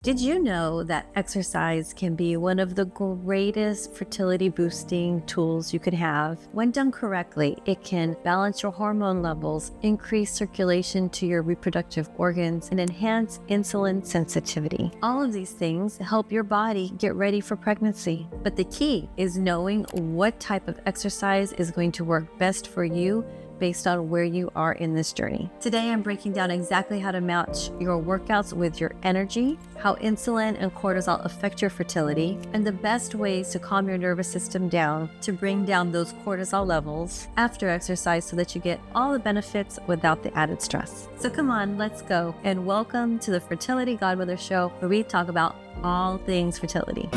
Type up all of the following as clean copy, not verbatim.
Did you know that exercise can be one of the greatest fertility boosting tools you can have? When done correctly, it can balance your hormone levels, increase circulation to your reproductive organs, and enhance insulin sensitivity. All of these things help your body get ready for pregnancy. But the key is knowing what type of exercise is going to work best for you based on where you are in this journey. Today, I'm breaking down exactly how to match your workouts with your energy, how insulin and cortisol affect your fertility, and the best ways to calm your nervous system down to bring down those cortisol levels after exercise so that you get all the benefits without the added stress. So come on, let's go, and welcome to the Fertility Godmother Show, where we talk about all things fertility.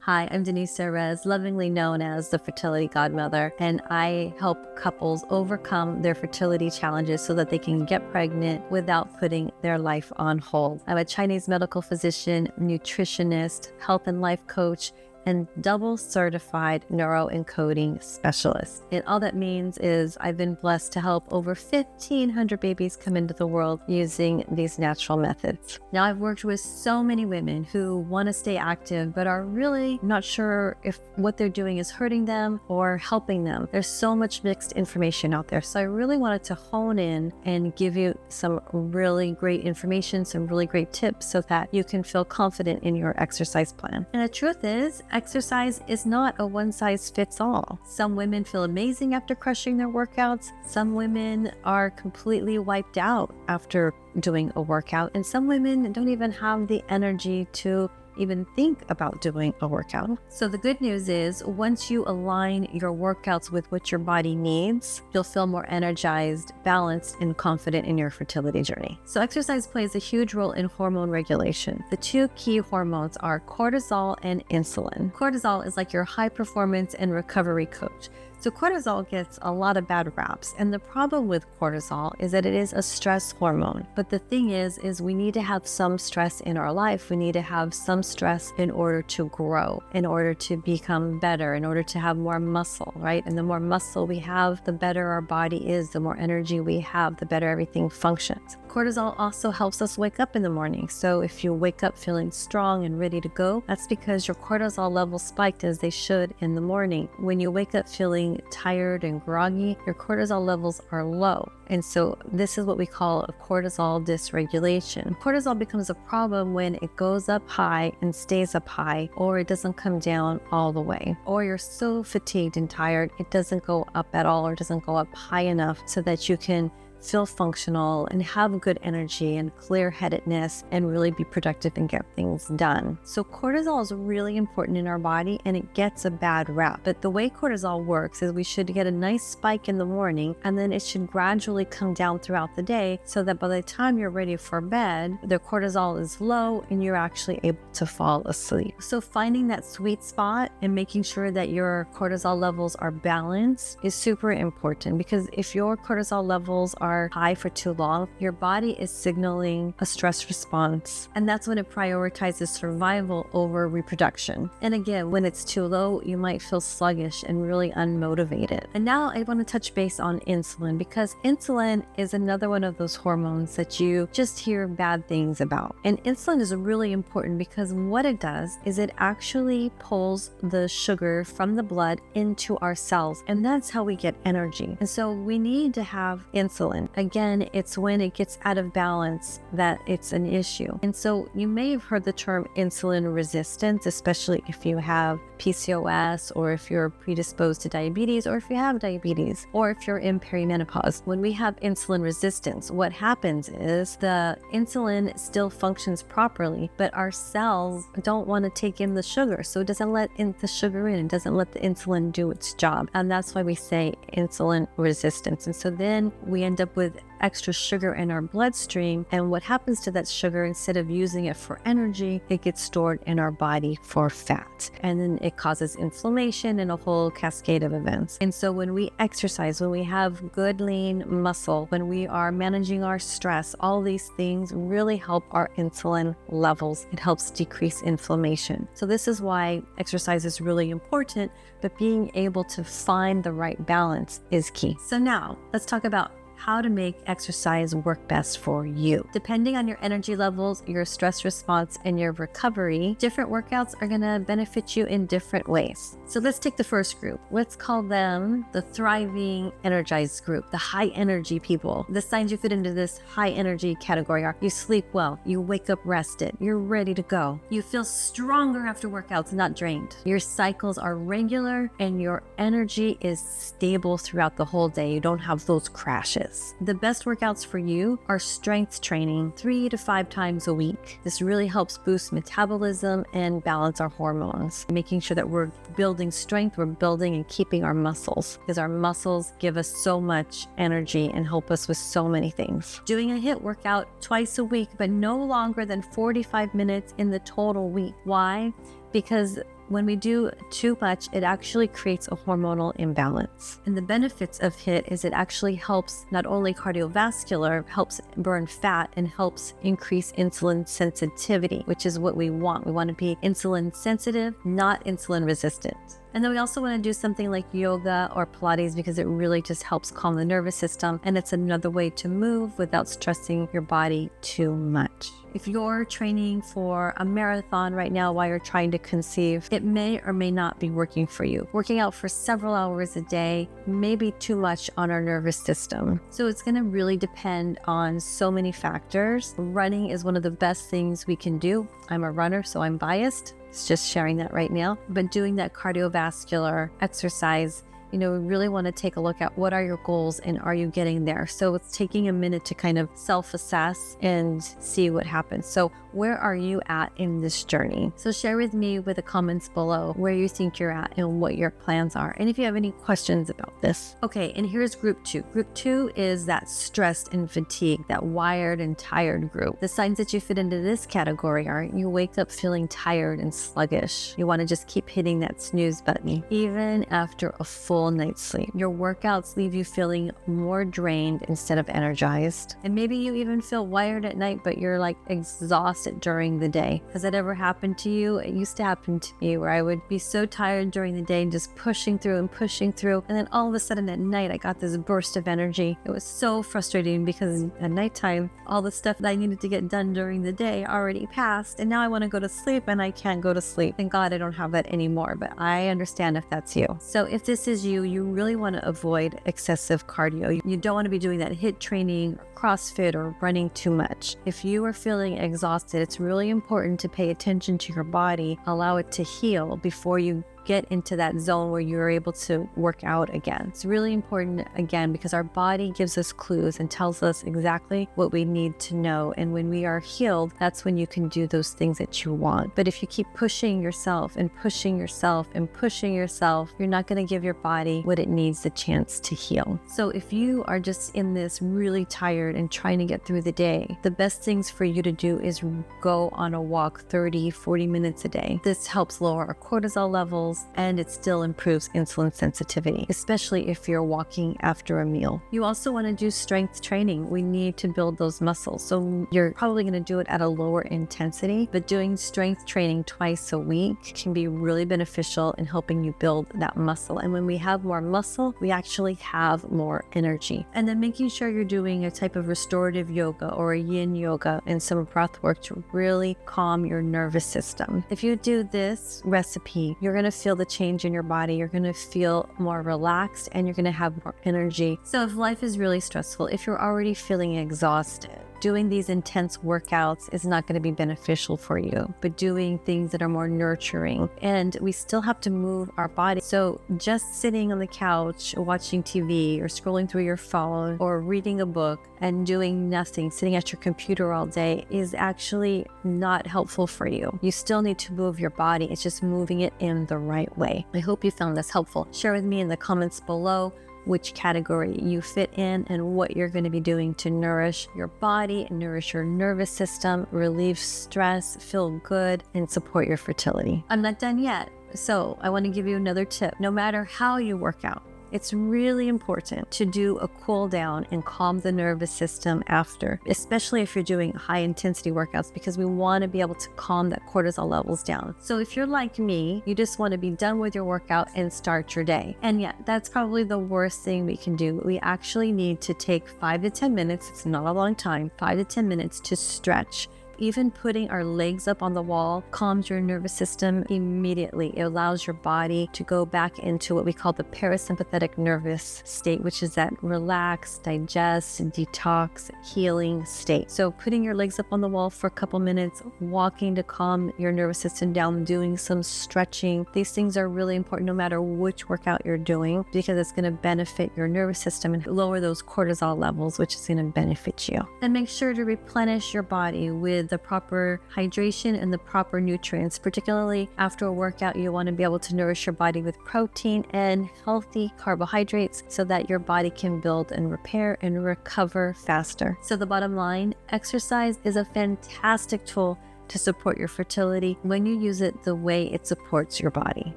Hi, I'm Denise Serez, lovingly known as the Fertility Godmother, and I help couples overcome their fertility challenges so that they can get pregnant without putting their life on hold. I'm a Chinese medical physician, nutritionist, health and life coach, and double certified neuroencoding specialist. And all that means is I've been blessed to help over 1,500 babies come into the world using these natural methods. Now, I've worked with so many women who want to stay active, but are really not sure if what they're doing is hurting them or helping them. There's so much mixed information out there. So I really wanted to hone in and give you some really great information, some really great tips so that you can feel confident in your exercise plan. And the truth is, exercise is not a one-size-fits-all. Some women feel amazing after crushing their workouts. Some women are completely wiped out after doing a workout. And some women don't even have the energy to even think about doing a workout. So the good news is once you align your workouts with what your body needs, you'll feel more energized, balanced, and confident in your fertility journey. So exercise plays a huge role in hormone regulation. The two key hormones are cortisol and insulin. Cortisol is like your high performance and recovery coach. So cortisol gets a lot of bad raps, and the problem with cortisol is that it is a stress hormone. But the thing is we need to have some stress in our life. We need to have some stress in order to grow, in order to become better, in order to have more muscle, right? And the more muscle we have, the better our body is. The more energy we have, the better everything functions. Cortisol also helps us wake up in the morning. So if you wake up feeling strong and ready to go, that's because your cortisol levels spiked as they should in the morning. When you wake up feeling tired and groggy, your cortisol levels are low. And so this is what we call a cortisol dysregulation. Cortisol becomes a problem when it goes up high and stays up high, or it doesn't come down all the way, or you're so fatigued and tired, it doesn't go up at all or doesn't go up high enough so that you can feel functional and have good energy and clear-headedness and really be productive and get things done. So cortisol is really important in our body, and it gets a bad rap. But the way cortisol works is we should get a nice spike in the morning, and then it should gradually come down throughout the day so that by the time you're ready for bed, the cortisol is low and you're actually able to fall asleep. So finding that sweet spot and making sure that your cortisol levels are balanced is super important, because if your cortisol levels are high for too long, your body is signaling a stress response, and that's when it prioritizes survival over reproduction. And again, when it's too low, you might feel sluggish and really unmotivated. And now I want to touch base on insulin, because insulin is another one of those hormones that you just hear bad things about. And insulin is really important because what it does is it actually pulls the sugar from the blood into our cells, and that's how we get energy. And so we need to have insulin. Again, it's when it gets out of balance that it's an issue. And so you may have heard the term insulin resistance, especially if you have PCOS, or if you're predisposed to diabetes, or if you have diabetes, or if you're in perimenopause. When we have insulin resistance, what happens is the insulin still functions properly, but our cells don't want to take in the sugar. So it doesn't let the sugar in. It doesn't let the insulin do its job. And that's why we say insulin resistance. And so then we end up up with extra sugar in our bloodstream. And what happens to that sugar, instead of using it for energy, it gets stored in our body for fat. And then it causes inflammation and a whole cascade of events. And so when we exercise, when we have good lean muscle, when we are managing our stress, all these things really help our insulin levels. It helps decrease inflammation. So this is why exercise is really important, but being able to find the right balance is key. So now let's talk about how to make exercise work best for you. Depending on your energy levels, your stress response, and your recovery, different workouts are gonna benefit you in different ways. So let's take the first group. Let's call them the thriving, energized group, the high energy people. The signs you fit into this high energy category are: you sleep well, you wake up rested, you're ready to go, you feel stronger after workouts, not drained, your cycles are regular, and your energy is stable throughout the whole day. You don't have those crashes. The best workouts for you are strength training 3 to 5 times a week. This really helps boost metabolism and balance our hormones, making sure that we're building strength, we're building and keeping our muscles, because our muscles give us so much energy and help us with so many things. Doing a HIIT workout twice a week, but no longer than 45 minutes in the total week. Why? Because when we do too much, it actually creates a hormonal imbalance. And the benefits of HIIT is it actually helps not only cardiovascular, helps burn fat, and helps increase insulin sensitivity, which is what we want. We want to be insulin sensitive, not insulin resistant. And then we also want to do something like yoga or Pilates, because it really just helps calm the nervous system. And it's another way to move without stressing your body too much. If you're training for a marathon right now while you're trying to conceive, it may or may not be working for you. Working out for several hours a day may be too much on our nervous system. So it's going to really depend on so many factors. Running is one of the best things we can do. I'm a runner, so I'm biased. It's just sharing that right now. But doing that cardiovascular exercise, we really want to take a look at what are your goals and are you getting there? So it's taking a minute to kind of self-assess and see what happens. So where are you at in this journey? So share with me with the comments below where you think you're at and what your plans are. And if you have any questions about this. Okay, and here's group 2. Group 2 is that stressed and fatigued, that wired and tired group. The signs that you fit into this category are: you wake up feeling tired and sluggish. You want to just keep hitting that snooze button, even after a full night's sleep. Your workouts leave you feeling more drained instead of energized. And maybe you even feel wired at night, but you're like exhausted during the day. Has that ever happened to you? It used to happen to me, where I would be so tired during the day and just pushing through. And then all of a sudden at night, I got this burst of energy. It was so frustrating, because at nighttime, all the stuff that I needed to get done during the day already passed. And now I want to go to sleep and I can't go to sleep. Thank God I don't have that anymore, but I understand if that's you. So if this is you really want to avoid excessive cardio. You don't want to be doing that HIIT training, or CrossFit, or running too much. If you are feeling exhausted, it's really important to pay attention to your body, allow it to heal before you get into that zone where you're able to work out again. It's really important, again, because our body gives us clues and tells us exactly what we need to know. And when we are healed, that's when you can do those things that you want. But if you keep pushing yourself and pushing yourself and pushing yourself, you're not going to give your body what it needs the chance to heal. So if you are just in this really tired and trying to get through the day, the best things for you to do is go on a walk 30, 40 minutes a day. This helps lower our cortisol levels, and it still improves insulin sensitivity, especially if you're walking after a meal. You also want to do strength training. We need to build those muscles. So you're probably going to do it at a lower intensity, but doing strength training twice a week can be really beneficial in helping you build that muscle. And when we have more muscle, we actually have more energy. And then making sure you're doing a type of restorative yoga or a yin yoga and some breath work to really calm your nervous system. If you do this recipe, you're going to feel the change in your body. You're going to feel more relaxed and you're going to have more energy. So if life is really stressful, if you're already feeling exhausted, doing these intense workouts is not going to be beneficial for you, but doing things that are more nurturing. And we still have to move our body. So just sitting on the couch, watching TV, or scrolling through your phone, or reading a book and doing nothing, sitting at your computer all day, is actually not helpful for you. You still need to move your body. It's just moving it in the right way. I hope you found this helpful. Share with me in the comments below which category you fit in and what you're going to be doing to nourish your body, nourish your nervous system, relieve stress, feel good, and support your fertility. I'm not done yet. So I want to give you another tip. No matter how you work out, it's really important to do a cool down and calm the nervous system after, especially if you're doing high intensity workouts, because we want to be able to calm that cortisol levels down. So if you're like me, you just want to be done with your workout and start your day. And yeah, that's probably the worst thing we can do. We actually need to take 5 to 10 minutes. It's not a long time, 5 to 10 minutes to stretch. Even putting our legs up on the wall calms your nervous system immediately. It allows your body to go back into what we call the parasympathetic nervous state, which is that relax, digest, detox, healing state. So putting your legs up on the wall for a couple minutes, walking to calm your nervous system down, doing some stretching. These things are really important no matter which workout you're doing, because it's going to benefit your nervous system and lower those cortisol levels, which is going to benefit you. And make sure to replenish your body with the proper hydration and the proper nutrients. Particularly after a workout, you want to be able to nourish your body with protein and healthy carbohydrates so that your body can build and repair and recover faster. So the bottom line, exercise is a fantastic tool to support your fertility when you use it the way it supports your body.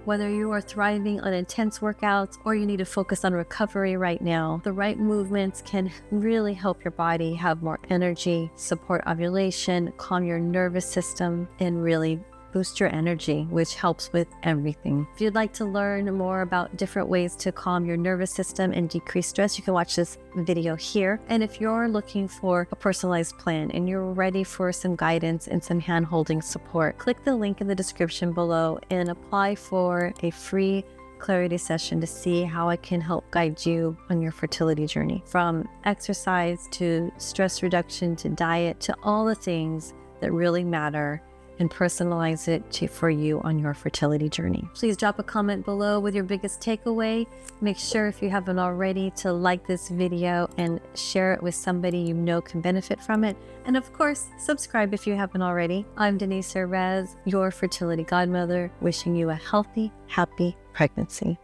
Whether you are thriving on intense workouts or you need to focus on recovery right now, the right movements can really help your body have more energy, support ovulation, calm your nervous system, and really boost your energy, which helps with everything. If you'd like to learn more about different ways to calm your nervous system and decrease stress, you can watch this video here. And if you're looking for a personalized plan and you're ready for some guidance and some hand-holding support, click the link in the description below and apply for a free clarity session to see how I can help guide you on your fertility journey. From exercise to stress reduction to diet to all the things that really matter, and personalize it for you on your fertility journey. Please drop a comment below with your biggest takeaway. Make sure, if you haven't already, to like this video and share it with somebody you know can benefit from it. And of course, subscribe if you haven't already. I'm Denise Rez, your fertility godmother, wishing you a healthy, happy pregnancy.